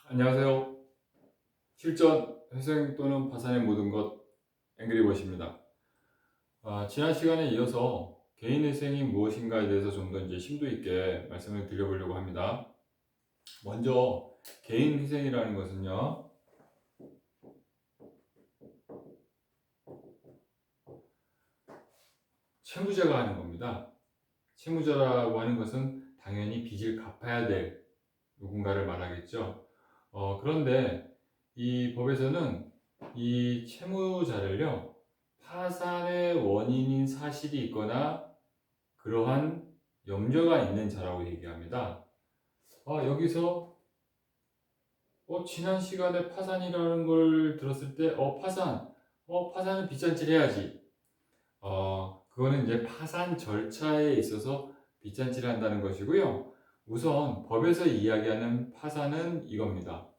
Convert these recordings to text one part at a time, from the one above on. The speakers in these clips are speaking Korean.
안녕하세요. 실전, 회생 또는 파산의 모든 것 앵그리버시입니다. 지난 시간에 이어서 개인 회생이 무엇인가에 대해서 좀 더 심도 있게 말씀을 드려보려고 합니다. 먼저 개인 회생이라는 것은요, 채무자가 하는 겁니다. 채무자라고 하는 것은 당연히 빚을 갚아야 될 누군가를 말하겠죠. 그런데 이 법에서는 이 채무자를요, 파산의 원인인 사실이 있거나 그러한 염려가 있는 자라고 얘기합니다. 여기서 지난 시간에 파산이라는 걸 들었을 때 파산은 빚잔치를 해야지. 그거는 이제 파산 절차에 있어서 빚잔치를 한다는 것이고요. 우선 법에서 이야기하는 파산은 이겁니다.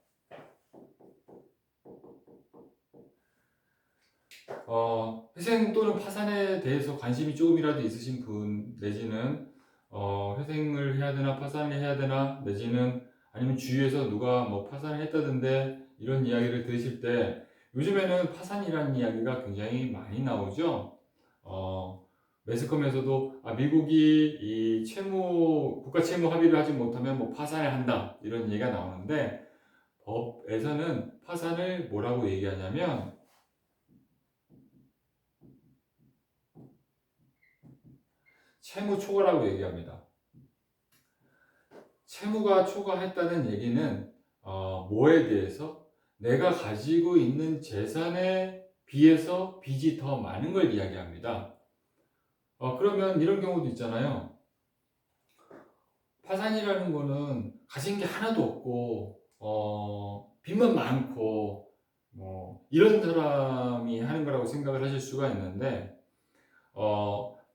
회생 또는 파산에 대해서 관심이 조금이라도 있으신 분, 내지는 회생을 해야 되나 파산을 해야 되나, 내지는 아니면 주위에서 누가 뭐 파산을 했다던데 이런 이야기를 들으실 때, 요즘에는 파산이라는 이야기가 굉장히 많이 나오죠. 매스컴에서도 미국이 이 국가 채무 합의를 하지 못하면 뭐 파산을 한다 이런 얘기가 나오는데, 법에서는 파산을 뭐라고 얘기하냐면 채무 초과라고 얘기합니다. 채무가 초과했다는 얘기는 뭐에 대해서? 내가 가지고 있는 재산에 비해서 빚이 더 많은 걸 이야기합니다. 그러면 이런 경우도 있잖아요. 파산이라는 거는 가진 게 하나도 없고 빚만 많고 뭐 이런 사람이 하는 거라고 생각을 하실 수가 있는데,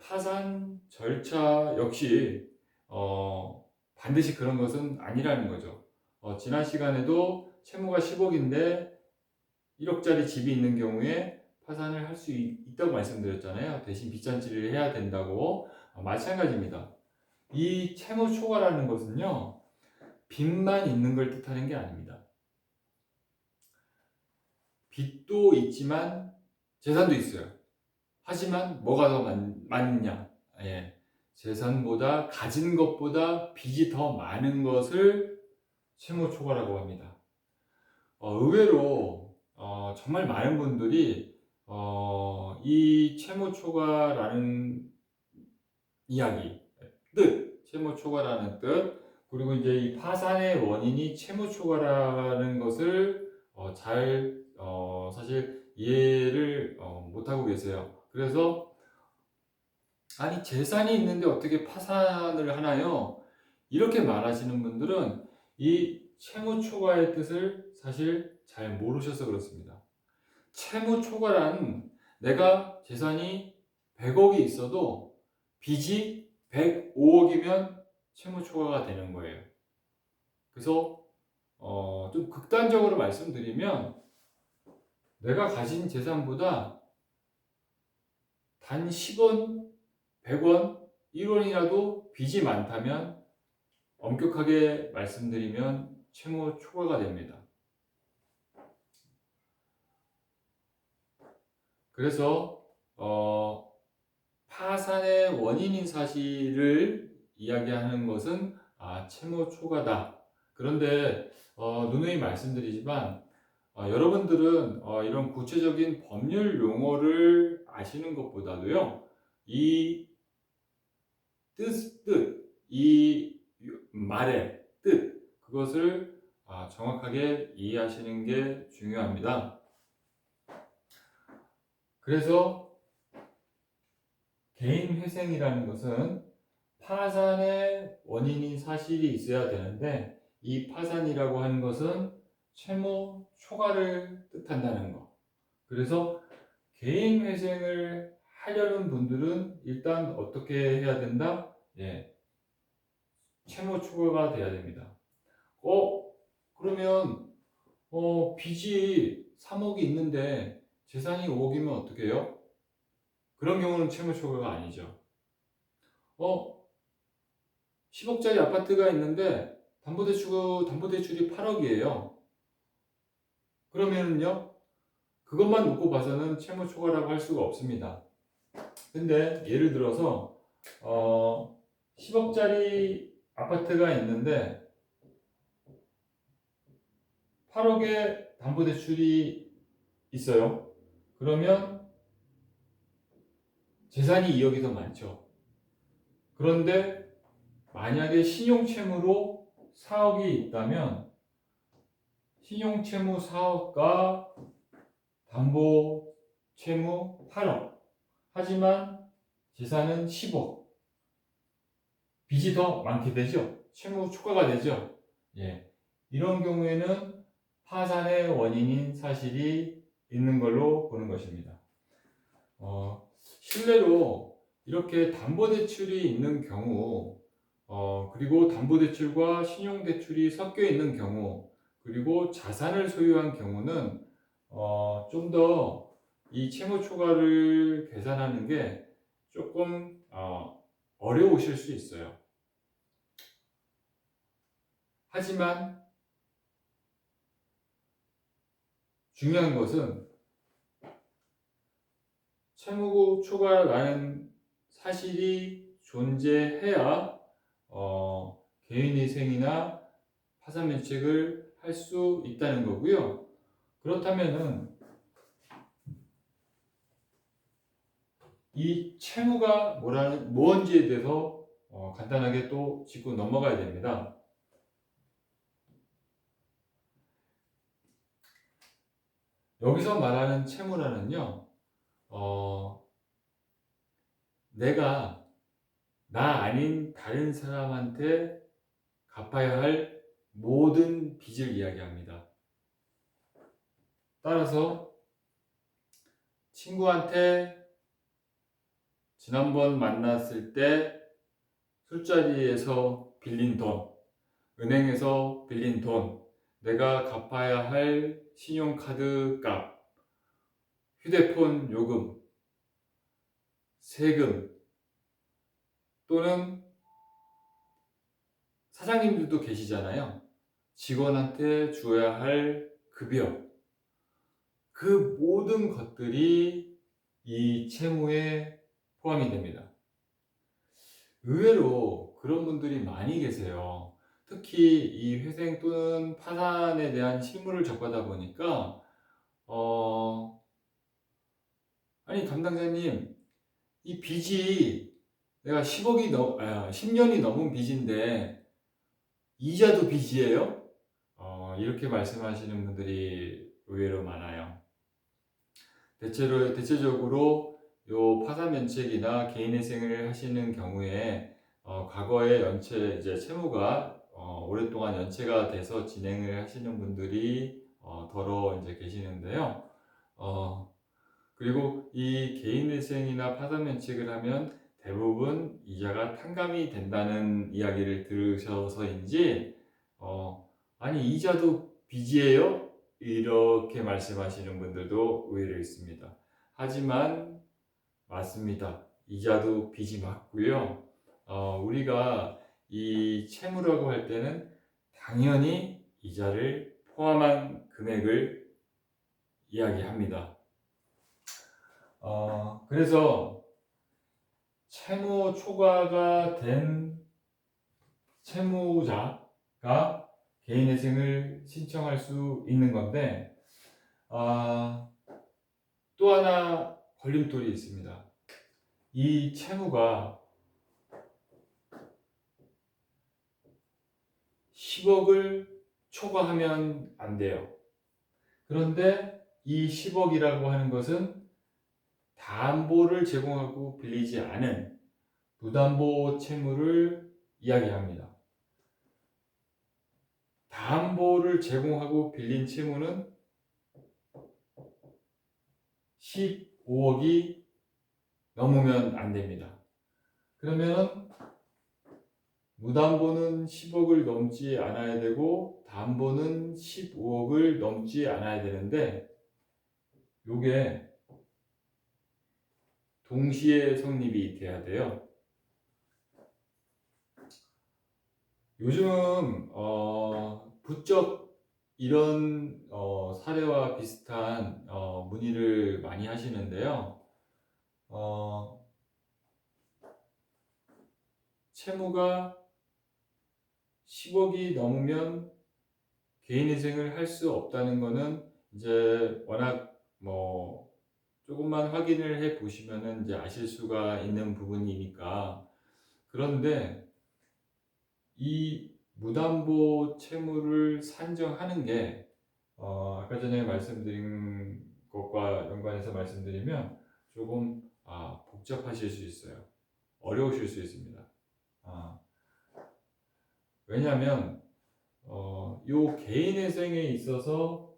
파산 절차 역시 반드시 그런 것은 아니라는 거죠. 지난 시간에도 채무가 10억인데 1억짜리 집이 있는 경우에 파산을 할 수 있다고 말씀드렸잖아요. 대신 빚잔치를 해야 된다고. 마찬가지입니다. 이 채무 초과라는 것은요, 빚만 있는 걸 뜻하는 게 아닙니다. 빚도 있지만 재산도 있어요. 하지만 뭐가 더 많냐? 예. 재산보다 가진 것보다 빚이 더 많은 것을 채무 초과라고 합니다. 의외로 정말 많은 분들이 이 채무 초과라는 이야기, 채무 초과라는 뜻, 그리고 이제 이 파산의 원인이 채무 초과라는 것을 사실 이해를 못하고 계세요. 그래서 아니 재산이 있는데 어떻게 파산을 하나요? 이렇게 말하시는 분들은 이 채무 초과의 뜻을 사실 잘 모르셔서 그렇습니다. 채무 초과란 내가 재산이 100억이 있어도 빚이 105억이면 채무 초과가 되는 거예요. 그래서 좀 극단적으로 말씀드리면 내가 가진 재산보다 단 10원, 100원, 1원이라도 빚이 많다면 엄격하게 말씀드리면 채무 초과가 됩니다. 그래서 파산의 원인인 사실을 이야기하는 것은 채무 초과다. 그런데 누누이 말씀드리지만 여러분들은 이런 구체적인 법률 용어를 아시는 것보다도요, 이 이 말의 뜻, 그것을 정확하게 이해하시는 게 중요합니다. 그래서 개인 회생이라는 것은 파산의 원인인 사실이 있어야 되는데, 이 파산이라고 하는 것은 채무 초과를 뜻한다는 것. 그래서 개인 회생을 하려는 분들은 일단 어떻게 해야 된다? 예, 채무 초과가 돼야 됩니다. 그러면 빚이 3억이 있는데 재산이 5억이면 어떻게 해요? 그런 경우는 채무 초과가 아니죠. 10억짜리 아파트가 있는데 담보대출이 8억이에요. 그러면은요, 그것만 놓고 봐서는 채무 초과라고 할 수가 없습니다. 근데 예를 들어서 10억짜리 아파트가 있는데 8억의 담보대출이 있어요. 그러면 재산이 2억이 더 많죠. 그런데 만약에 신용채무로 4억이 있다면 신용채무 4억과 담보채무 8억, 하지만 재산은 10억, 빚이 더 많게 되죠. 채무 초과가 되죠. 예. 이런 경우에는 파산의 원인인 사실이 있는 걸로 보는 것입니다. 실례로 이렇게 담보대출이 있는 경우, 그리고 담보대출과 신용대출이 섞여 있는 경우, 그리고 자산을 소유한 경우는 좀 더 이 채무 초과를 계산하는 게 조금 어려우실 수 있어요. 하지만 중요한 것은 채무 초과라는 사실이 존재해야 개인위생이나 파산면책을 할 수 있다는 거고요. 그렇다면은 이 채무가 뭔지에 대해서 간단하게 또 짚고 넘어가야 됩니다. 여기서 말하는 채무라는요, 내가 나 아닌 다른 사람한테 갚아야 할 모든 빚을 이야기합니다. 따라서 친구한테 지난번 만났을 때 술자리에서 빌린 돈, 은행에서 빌린 돈, 내가 갚아야 할 신용카드 값, 휴대폰 요금, 세금, 또는 사장님들도 계시잖아요. 직원한테 줘야 할 급여, 그 모든 것들이 이 채무에 포함이 됩니다. 의외로 그런 분들이 많이 계세요. 특히 이 회생 또는 파산에 대한 실무를 접하다 보니까 아니 담당자님, 이 빚이 내가 10년이 넘은 빚인데 이자도 빚이에요? 이렇게 말씀하시는 분들이 의외로 많아요. 대체적으로 요 파산면책이나 개인회생을 하시는 경우에 과거에 이제 채무가 오랫동안 연체가 돼서 진행을 하시는 분들이 더러 이제 계시는데요. 그리고 이 개인회생이나 파산면책을 하면 대부분 이자가 탕감이 된다는 이야기를 들으셔서인지 아니 이자도 빚이에요? 이렇게 말씀하시는 분들도 의외로 있습니다. 하지만 맞습니다. 이자도 빚이 맞고요. 우리가 이 채무라고 할 때는 당연히 이자를 포함한 금액을 이야기합니다. 그래서 채무 초과가 된 채무자가 개인회생을 신청할 수 있는 건데 또 하나 걸림돌이 있습니다. 이 채무가 10억을 초과하면 안 돼요. 그런데 이 10억이라고 하는 것은 담보를 제공하고 빌리지 않은 부담보 채무를 이야기합니다. 담보를 제공하고 빌린 채무는 15억이 넘으면 안 됩니다. 그러면 무담보는 10억을 넘지 않아야 되고 담보는 15억을 넘지 않아야 되는데 요게 동시에 성립이 돼야 돼요. 요즘 부쩍 이런 사례와 비슷한 문의를 많이 하시는데요. 채무가 10억이 넘으면 개인회생을 할 수 없다는 거는 이제 워낙 뭐 조금만 확인을 해 보시면은 이제 아실 수가 있는 부분이니까. 그런데 이 무담보 채무를 산정하는 게 아까 전에 말씀드린 것과 연관해서 말씀드리면 조금 복잡하실 수 있어요. 어려우실 수 있습니다. 왜냐하면 요 개인회생에 있어서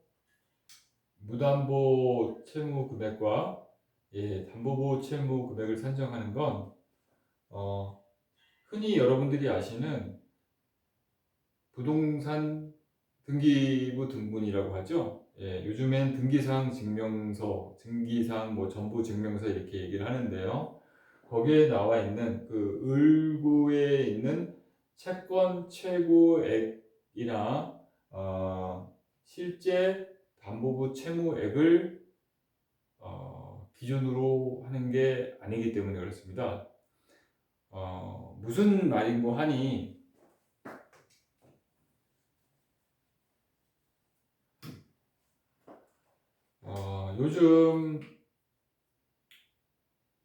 무담보 채무 금액과 담보보 채무 금액을 산정하는 건 흔히 여러분들이 아시는 부동산 등기부 등본이라고 하죠. 요즘엔 등기사항 증명서, 등기사항 뭐 전부 증명서 이렇게 얘기를 하는데요. 거기에 나와 있는 그 을구에 있는 채권 최고액이나 실제 담보부 채무액을 기준으로 하는 게 아니기 때문에 그렇습니다. 무슨 말인고 하니 요즘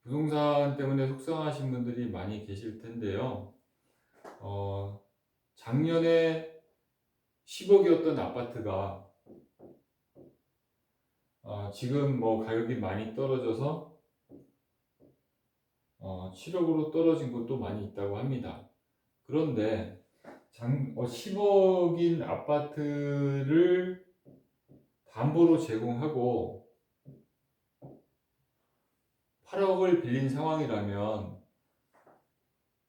부동산 때문에 속상하신 분들이 많이 계실 텐데요. 작년에 10억이었던 아파트가 지금 뭐 가격이 많이 떨어져서 7억으로 떨어진 곳도 많이 있다고 합니다. 그런데 10억인 아파트를 담보로 제공하고 8억을 빌린 상황이라면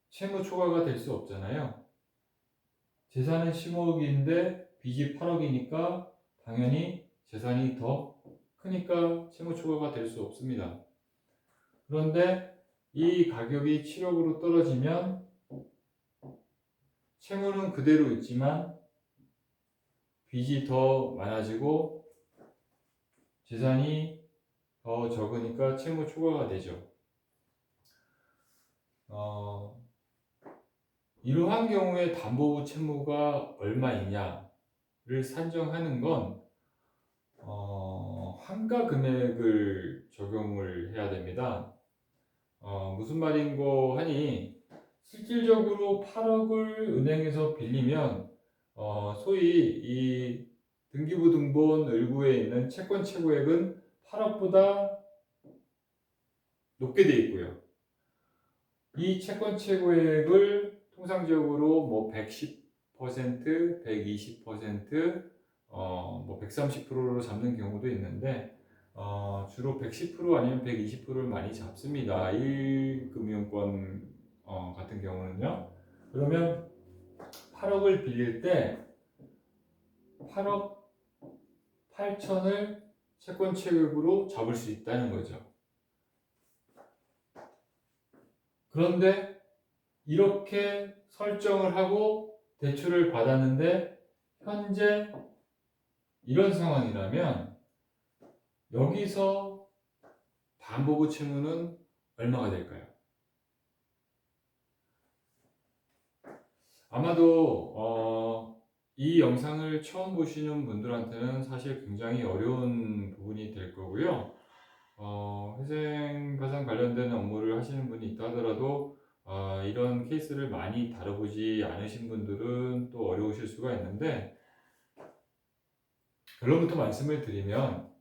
채무 초과가 될 수 없잖아요. 재산은 10억인데 빚이 8억이니까 당연히 재산이 더 크니까 채무 초과가 될 수 없습니다. 그런데 이 가격이 7억으로 떨어지면 채무는 그대로 있지만 빚이 더 많아지고 재산이 더 적으니까 채무 초과가 되죠. 이러한 경우에 담보부 채무가 얼마이냐를 산정하는 건 환가 금액을 적용을 해야 됩니다. 무슨 말인고 하니 실질적으로 8억을 은행에서 빌리면 소위 이 등기부 등본 을구에 있는 채권 최고액은 8억보다 높게 돼 있고요. 이 채권 최고액을 통상적으로 뭐 110%, 120%, 뭐 130%로 잡는 경우도 있는데 주로 110% 아니면 120%를 많이 잡습니다. 1금융권 같은 경우는요. 그러면 8억을 빌릴 때 8억 8천을 채권 최고액으로 잡을 수 있다는 거죠. 그런데 이렇게 설정을 하고 대출을 받았는데 현재 이런 상황이라면 여기서 담보부 채무는 얼마가 될까요? 아마도 이 영상을 처음 보시는 분들한테는 사실 굉장히 어려운 부분이 될 거고요. 회생 관련된 업무를 하시는 분이 있다 하더라도 이런 케이스를 많이 다뤄보지 않으신 분들은 또 어려우실 수가 있는데, 결론부터 말씀을 드리면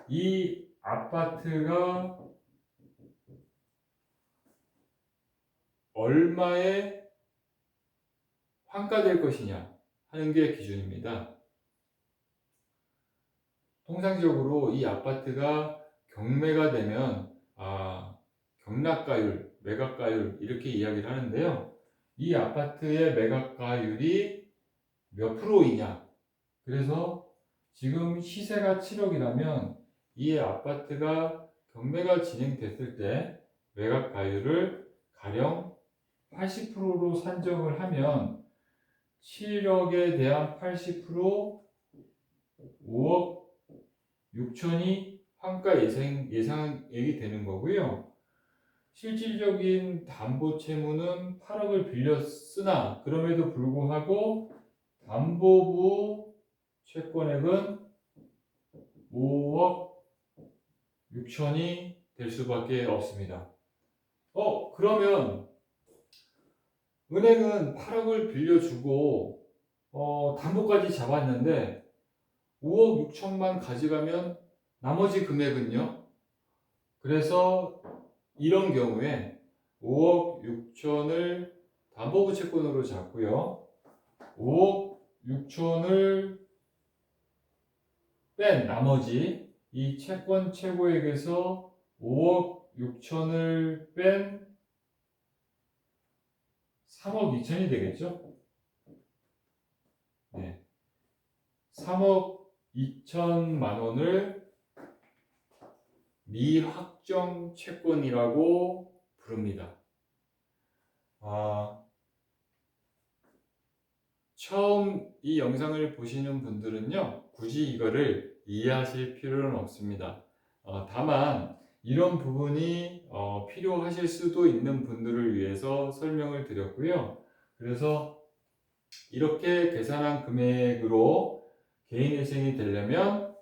이 아파트가 얼마에 환가될 것이냐 하는 게 기준입니다. 통상적으로 이 아파트가 경매가 되면 경락가율, 매각가율 이렇게 이야기를 하는데요. 이 아파트의 매각가율이 몇 프로이냐. 그래서 지금 시세가 7억이라면 이 아파트가 경매가 진행됐을 때 매각가율을 가령 80%로 산정을 하면 7억에 대한 80% 5억 6천이 환가 예상액이 되는 거고요. 실질적인 담보 채무는 8억을 빌려 쓰나 그럼에도 불구하고 담보부 채권액은 5억 6천이 될 수밖에 없습니다. 그러면 은행은 8억을 빌려주고 담보까지 잡았는데 5억 6천만 가져가면 나머지 금액은요? 그래서 이런 경우에 5억 6천을 담보부 채권으로 잡고요. 5억 6천을 뺀 나머지 이 채권 최고액에서 5억 6천을 뺀 3억 2천이 되겠죠? 네. 3억 2천만 원을 미확정 채권이라고 부릅니다. 처음 이 영상을 보시는 분들은요, 굳이 이거를 이해하실 필요는 없습니다. 다만 이런 부분이 필요하실 수도 있는 분들을 위해서 설명을 드렸고요. 그래서 이렇게 계산한 금액으로 개인회생이 되려면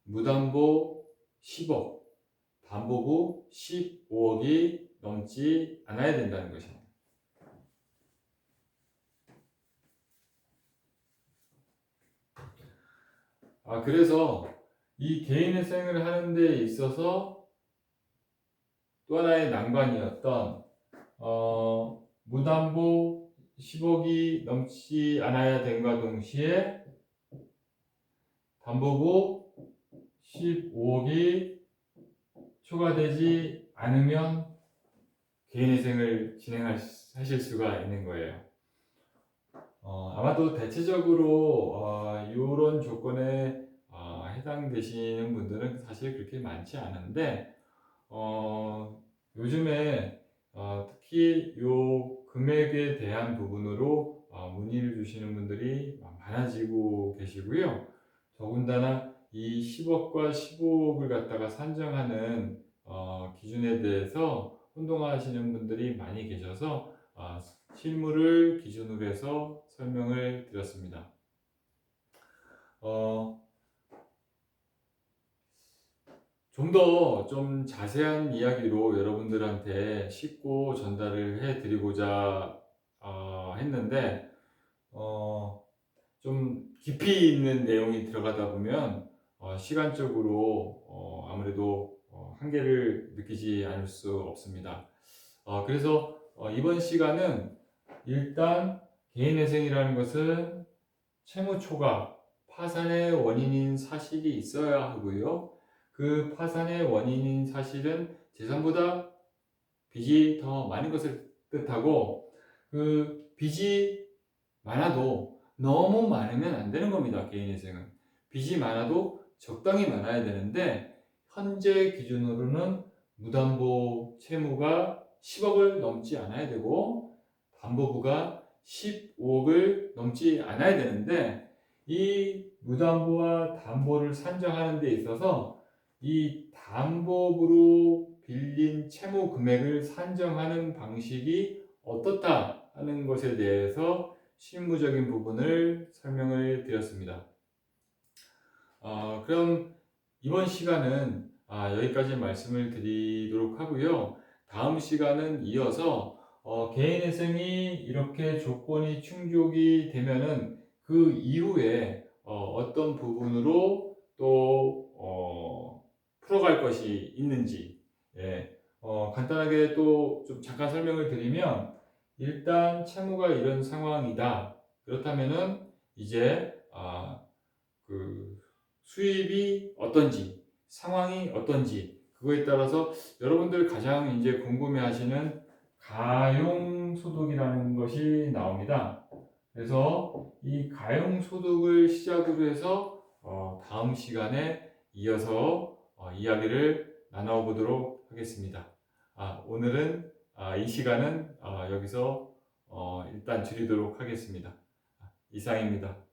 무담보 10억, 담보부 15억이 넘지 않아야 된다는 것입니다. 그래서 이 개인회생을 하는 데 있어서 또 하나의 난관이었던 무담보 10억이 넘지 않아야 됨과 동시에 담보부 15억이 초과되지 않으면 개인회생을 진행하실 수가 있는 거예요. 아마도 대체적으로 이런 조건에 해당되시는 분들은 사실 그렇게 많지 않은데 요즘에 특히 이 금액에 대한 부분으로 문의를 주시는 분들이 많아지고 계시고요. 더군다나 이 10억과 15억을 갖다가 산정하는 기준에 대해서 혼동하시는 분들이 많이 계셔서 실물을 기준으로 해서 설명을 드렸습니다. 좀 더 좀 자세한 이야기로 여러분들한테 쉽고 전달을 해드리고자 했는데 좀 깊이 있는 내용이 들어가다 보면 시간적으로 아무래도 한계를 느끼지 않을 수 없습니다. 그래서 이번 시간은 일단 개인회생이라는 것은 채무초과, 파산의 원인인 사실이 있어야 하고요. 그 파산의 원인인 사실은 재산보다 빚이 더 많은 것을 뜻하고, 그 빚이 많아도 너무 많으면 안 되는 겁니다. 개인회생은 빚이 많아도 적당히 많아야 되는데, 현재 기준으로는 무담보 채무가 10억을 넘지 않아야 되고 담보부가 15억을 넘지 않아야 되는데, 이 무담보와 담보를 산정하는 데 있어서 이 담보부로 빌린 채무 금액을 산정하는 방식이 어떻다 하는 것에 대해서 실무적인 부분을 설명을 드렸습니다. 그럼 이번 시간은 여기까지 말씀을 드리도록 하고요. 다음 시간은 이어서 개인회생이 이렇게 조건이 충족이 되면은 그 이후에 어떤 부분으로 또 풀어갈 것이 있는지, 간단하게 또 좀 잠깐 설명을 드리면, 일단 채무가 이런 상황이다. 그렇다면은 이제 그 수입이 어떤지, 상황이 어떤지, 그거에 따라서 여러분들 가장 이제 궁금해하시는 가용소득이라는 것이 나옵니다. 그래서 이 가용소득을 시작으로 해서 다음 시간에 이어서 이야기를 나눠보도록 하겠습니다. 오늘은 이 시간은 여기서 일단 줄이도록 하겠습니다. 이상입니다.